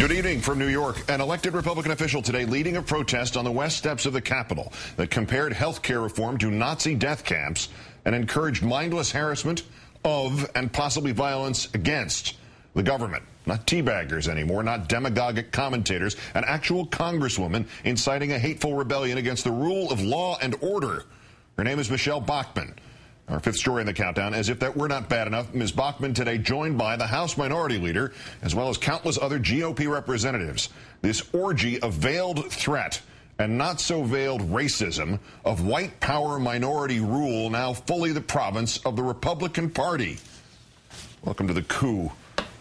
Good evening from New York. An elected Republican official today leading a protest on the west steps of the Capitol that compared health care reform to Nazi death camps and encouraged mindless harassment of and possibly violence against the government. Not teabaggers anymore, not demagogic commentators, an actual congresswoman inciting a hateful rebellion against the rule of law and order. Her name is Michele Bachmann. Our fifth story in the countdown. As if that were not bad enough, Ms. Bachmann today joined by the House Minority Leader, as well as countless other GOP representatives. This orgy of veiled threat and not-so-veiled racism of white power minority rule now fully the province of the Republican Party. Welcome to the coup.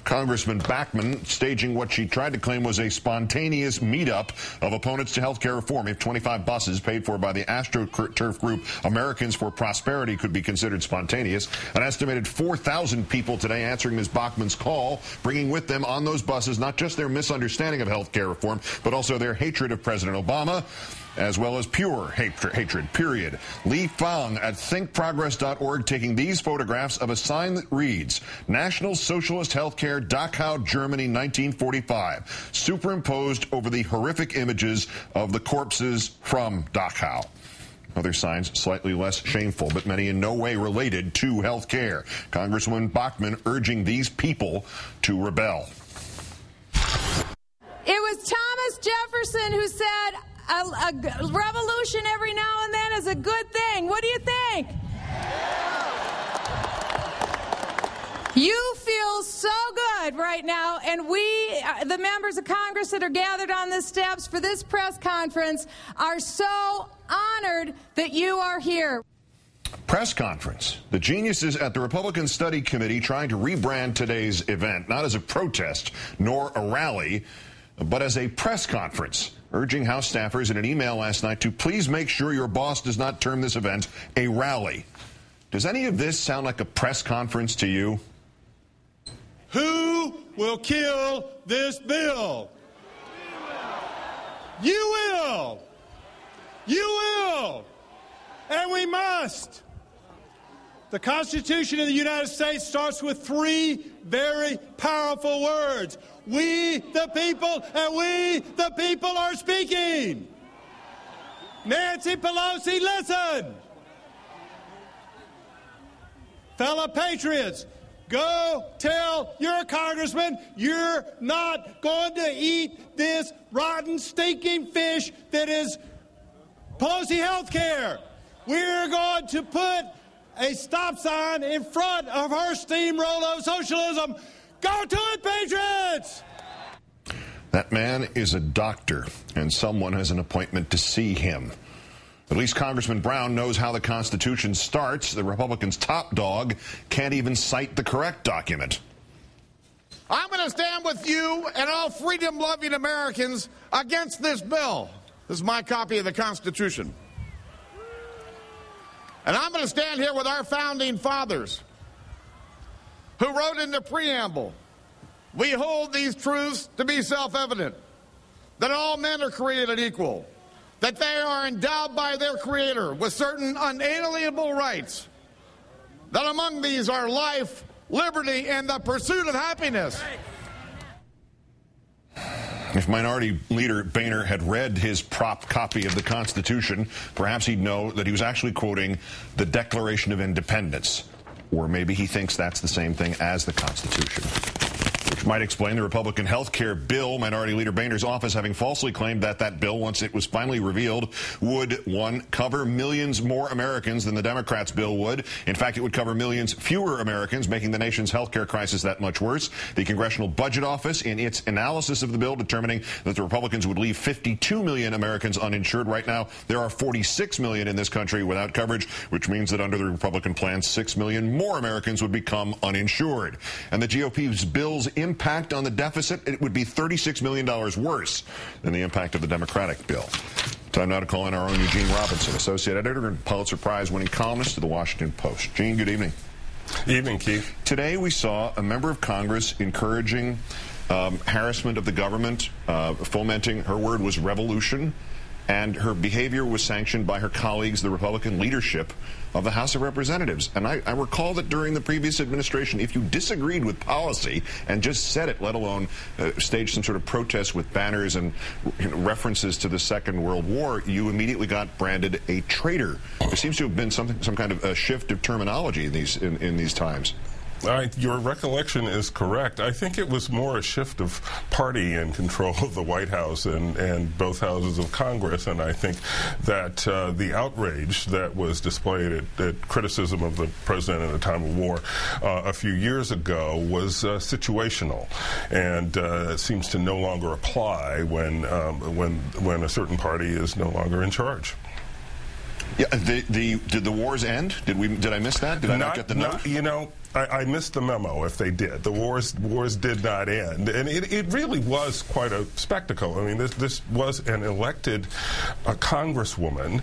Congressman Bachmann staging what she tried to claim was a spontaneous meetup of opponents to health care reform. If 25 buses paid for by the AstroTurf group Americans for Prosperity could be considered spontaneous, an estimated 4,000 people today answering Ms. Bachmann's call, bringing with them on those buses not just their misunderstanding of health care reform, but also their hatred of President Obama, as well as pure hatred, period. Li Fang at thinkprogress.org taking these photographs of a sign that reads, National Socialist Healthcare, Dachau, Germany, 1945, superimposed over the horrific images of the corpses from Dachau. Other signs slightly less shameful, but many in no way related to health care. Congresswoman Bachmann urging these people to rebel. It was Thomas Jefferson who said, a revolution every now and then is a good thing. What do you think? You feel so good right now, and we, the members of Congress that are gathered on the steps for this press conference, are so honored that you are here. Press conference. The geniuses at the Republican Study Committee trying to rebrand today's event, not as a protest nor a rally, but as a press conference, urging House staffers in an email last night to please make sure your boss does not term this event a rally. Does any of this sound like a press conference to you? Who will kill this bill? You will. You will. And we must. The Constitution of the United States starts with three very powerful words. We, the people, and we, the people, are speaking. Nancy Pelosi, listen. Fellow patriots, go tell your congressman you're not going to eat this rotten, stinking fish that is Pelosi health care. We're going to put a stop sign in front of her steamroll of socialism. Go to it, patriots! That man is a doctor, and someone has an appointment to see him. At least Congressman Brown knows how the Constitution starts. The Republicans' top dog can't even cite the correct document. I'm going to stand with you and all freedom-loving Americans against this bill. This is my copy of the Constitution. And I'm going to stand here with our founding fathers who wrote in the preamble, we hold these truths to be self-evident, that all men are created equal, that they are endowed by their Creator with certain unalienable rights, that among these are life, liberty, and the pursuit of happiness. If Minority Leader Boehner had read his prop copy of the Constitution, perhaps he'd know that he was actually quoting the Declaration of Independence. Or maybe he thinks that's the same thing as the Constitution. Which might explain the Republican health care bill, Minority Leader Boehner's office having falsely claimed that that bill, once it was finally revealed, would, one, cover millions more Americans than the Democrats' bill would. In fact, it would cover millions fewer Americans, making the nation's health care crisis that much worse. The Congressional Budget Office, in its analysis of the bill, determining that the Republicans would leave 52 million Americans uninsured. Right now, there are 46 million in this country without coverage, which means that under the Republican plan, 6 million more Americans would become uninsured. And the GOP's bill's impact on the deficit, it would be $36 million worse than the impact of the Democratic bill. Time now to call in our own Eugene Robinson, Associate Editor and Pulitzer Prize-winning columnist of the Washington Post. Gene, good evening. Evening, Keith. Today we saw a member of Congress encouraging harassment of the government, fomenting, her word was revolution, and her behavior was sanctioned by her colleagues, the Republican leadership of the House of Representatives. And I recall that during the previous administration, if you disagreed with policy and just said it, let alone staged some sort of protest with banners and references to the Second World War, you immediately got branded a traitor. There seems to have been some kind of a shift of terminology in these times. Your recollection is correct. I think it was more a shift of party and control of the White House and both houses of Congress, and I think that the outrage that was displayed at criticism of the president in a time of war a few years ago was situational, and seems to no longer apply when a certain party is no longer in charge. Yeah, did the wars end? Did I miss that? Did I not get the note? You know, I missed the memo if they did. The wars did not end. And it really was quite a spectacle. I mean, this was an elected congresswoman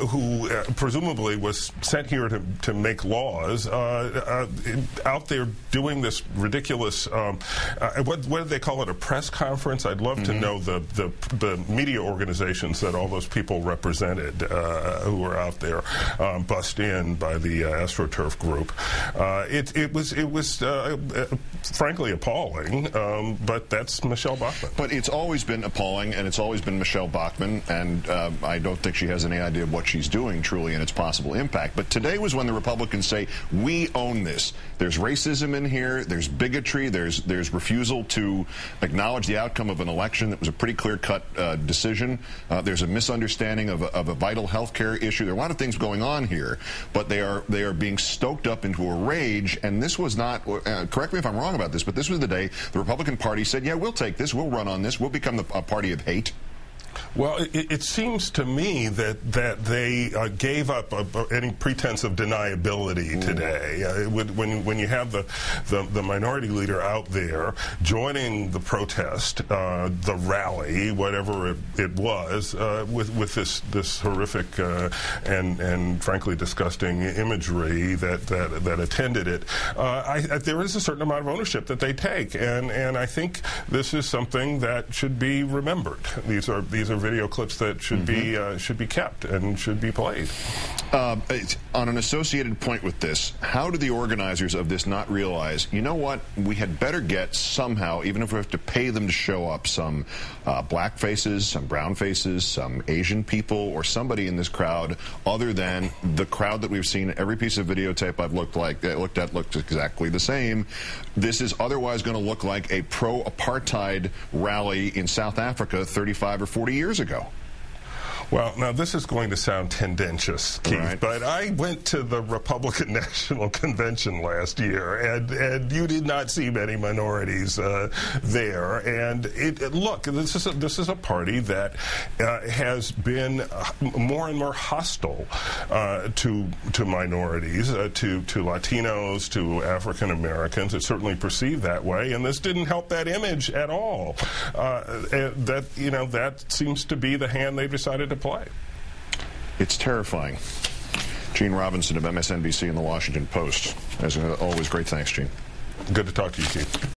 who presumably was sent here to make laws, out there doing this ridiculous, what did they call it, a press conference? I'd love to know the media organizations that all those people represented who were out there bussed in by the AstroTurf group. It was frankly appalling, but that's Michele Bachmann. But it's always been appalling, and it's always been Michele Bachmann, and I don't think she has any idea of what she's doing, truly, and its possible impact. But today was when the Republicans say, we own this. There's racism in here, there's bigotry, there's refusal to acknowledge the outcome of an election that was a pretty clear-cut decision. There's a misunderstanding of a vital health care issue. There are a lot of things going on here, but they are being stoked up into a rage. And this was not, correct me if I'm wrong about this, but this was the day the Republican Party said, yeah, we'll take this, we'll run on this, we'll become a party of hate. Well, it seems to me that they gave up any pretense of deniability today. When you have the minority leader out there joining the protest, the rally, whatever it was, with this horrific and frankly disgusting imagery that attended it, there is a certain amount of ownership that they take, and I think this is something that should be remembered. These are video clips that should be kept and should be played. On an associated point with this, how do the organizers of this not realize, you know what, we had better get somehow, even if we have to pay them to show up, some black faces, some brown faces, some Asian people, or somebody in this crowd other than the crowd that we've seen. Every piece of videotape I've looked exactly the same. This is otherwise going to look like a pro-apartheid rally in South Africa 35 or 40 years ago. Well, now this is going to sound tendentious, Keith, right, but I went to the Republican National Convention last year, and you did not see many minorities there. And look, this is a party that has been more and more hostile to minorities, to Latinos, to African Americans. It's certainly perceived that way, and this didn't help that image at all. That seems to be the hand they've decided to play. It's terrifying. Gene Robinson of MSNBC and the Washington Post. As always, great thanks, Gene. Good to talk to you, Keith.